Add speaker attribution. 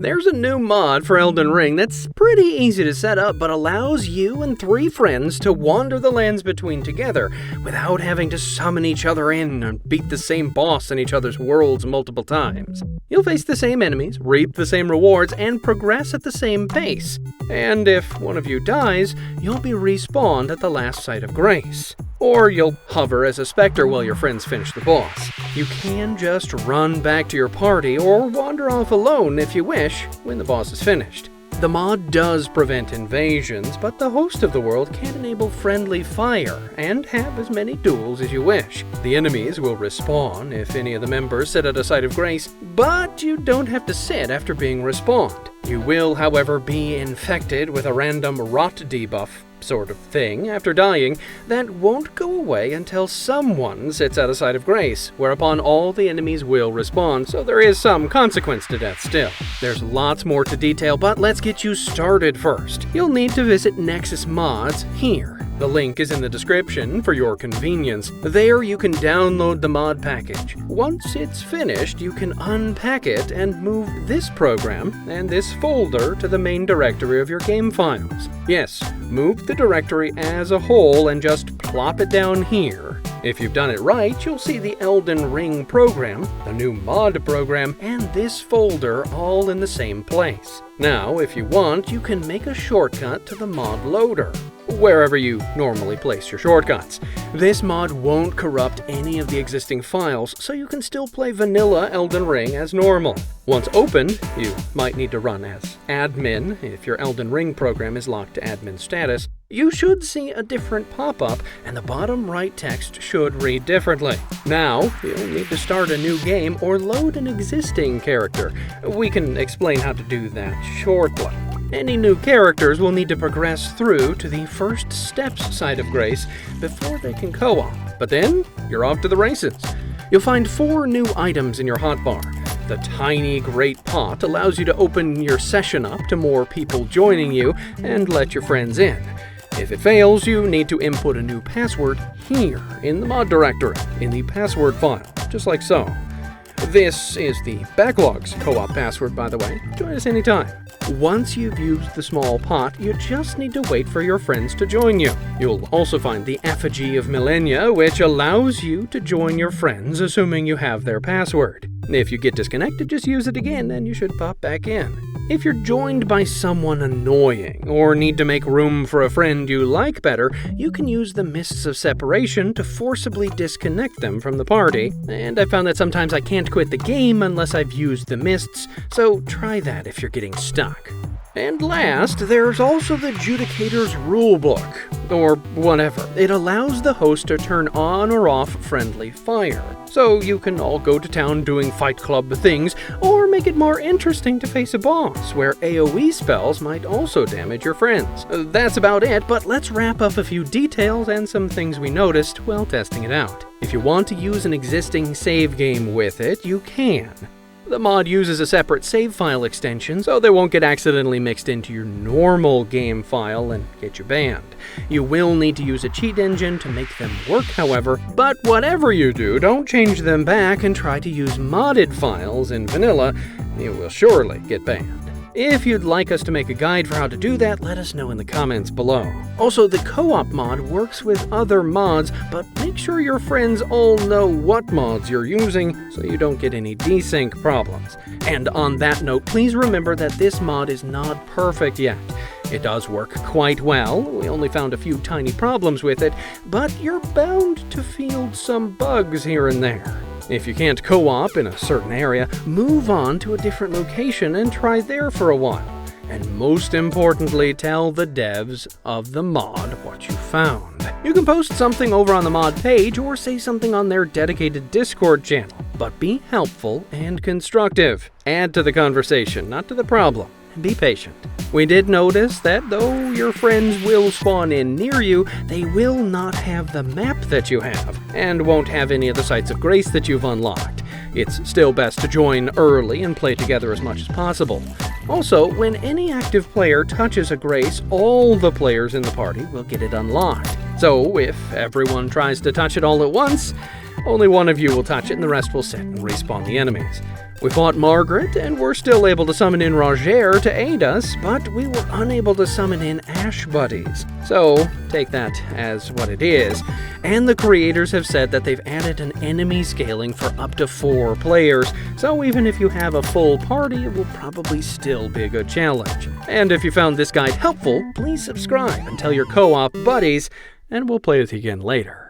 Speaker 1: There's a new mod for Elden Ring that's pretty easy to set up but allows you and 3 friends to wander the lands between together without having to summon each other in and beat the same boss in each other's worlds multiple times. You'll face the same enemies, reap the same rewards, and progress at the same pace. And if one of you dies, you'll be respawned at the last site of grace. Or you'll hover as a specter while your friends finish the boss. You can just run back to your party or wander off alone if you wish when the boss is finished. The mod does prevent invasions, but the host of the world can enable friendly fire and have as many duels as you wish. The enemies will respawn if any of the members sit at a site of grace, but you don't have to sit after being respawned. You will, however, be infected with a random rot debuff sort of thing after dying that won't go away until someone sits at a site of grace, whereupon all the enemies will respawn, so there is some consequence to death still. There's lots more to detail, but let's get you started first. You'll need to visit Nexus Mods here. The link is in the description for your convenience. There you can download the mod package. Once it's finished, you can unpack it and move this program and this folder to the main directory of your game files. Yes, move the directory as a whole and just plop it down here. If you've done it right, you'll see the Elden Ring program, the new mod program, and this folder all in the same place. Now, if you want, you can make a shortcut to the mod loader, wherever you normally place your shortcuts. This mod won't corrupt any of the existing files, so you can still play vanilla Elden Ring as normal. Once opened, you might need to run as admin if your Elden Ring program is locked to admin status. You should see a different pop-up, and the bottom right text should read differently. Now, you'll need to start a new game or load an existing character. We can explain how to do that shortly. Any new characters will need to progress through to the first steps site of grace before they can co-op. But then, you're off to the races. You'll find 4 new items in your hotbar. The tiny great pot allows you to open your session up to more people joining you and let your friends in. If it fails, you need to input a new password here in the mod directory, in the password file, just like so. This is the BackLog's co-op password, by the way. Join us anytime. Once you've used the small pot, you just need to wait for your friends to join you. You'll also find the effigy of Millennia, which allows you to join your friends, assuming you have their password. If you get disconnected, just use it again and you should pop back in. If you're joined by someone annoying or need to make room for a friend you like better, you can use the Mists of Separation to forcibly disconnect them from the party. And I found that sometimes I can't quit the game unless I've used the mists, so try that if you're getting stuck. And last, there's also the Judicator's Rulebook, or whatever. It allows the host to turn on or off friendly fire, so you can all go to town doing Fight Club things, or make it more interesting to face a boss, where AoE spells might also damage your friends. That's about it, but let's wrap up a few details and some things we noticed while testing it out. If you want to use an existing save game with it, you can. The mod uses a separate save file extension, so they won't get accidentally mixed into your normal game file and get you banned. You will need to use a cheat engine to make them work, however, but whatever you do, don't change them back and try to use modded files in vanilla. You will surely get banned. If you'd like us to make a guide for how to do that, let us know in the comments below. Also, the co-op mod works with other mods, but make sure your friends all know what mods you're using so you don't get any desync problems. And on that note, please remember that this mod is not perfect yet. It does work quite well. We only found a few tiny problems with it, but you're bound to field some bugs here and there. If you can't co-op in a certain area, move on to a different location and try there for a while. And most importantly, tell the devs of the mod what you found. You can post something over on the mod page or say something on their dedicated Discord channel, but be helpful and constructive. Add to the conversation, not to the problem. And be patient. We did notice that though your friends will spawn in near you, they will not have the map that you have, and won't have any of the sites of grace that you've unlocked. It's still best to join early and play together as much as possible. Also, when any active player touches a grace, all the players in the party will get it unlocked. So if everyone tries to touch it all at once, Only one of you will touch it and the rest will sit and respawn the enemies. We fought Margaret, and were still able to summon in Roger to aid us, but we were unable to summon in Ash Buddies. So, take that as what it is. And the creators have said that they've added an enemy scaling for up to 4 players, so even if you have a full party, it will probably still be a good challenge. And if you found this guide helpful, please subscribe and tell your co-op buddies, and we'll play with you again later.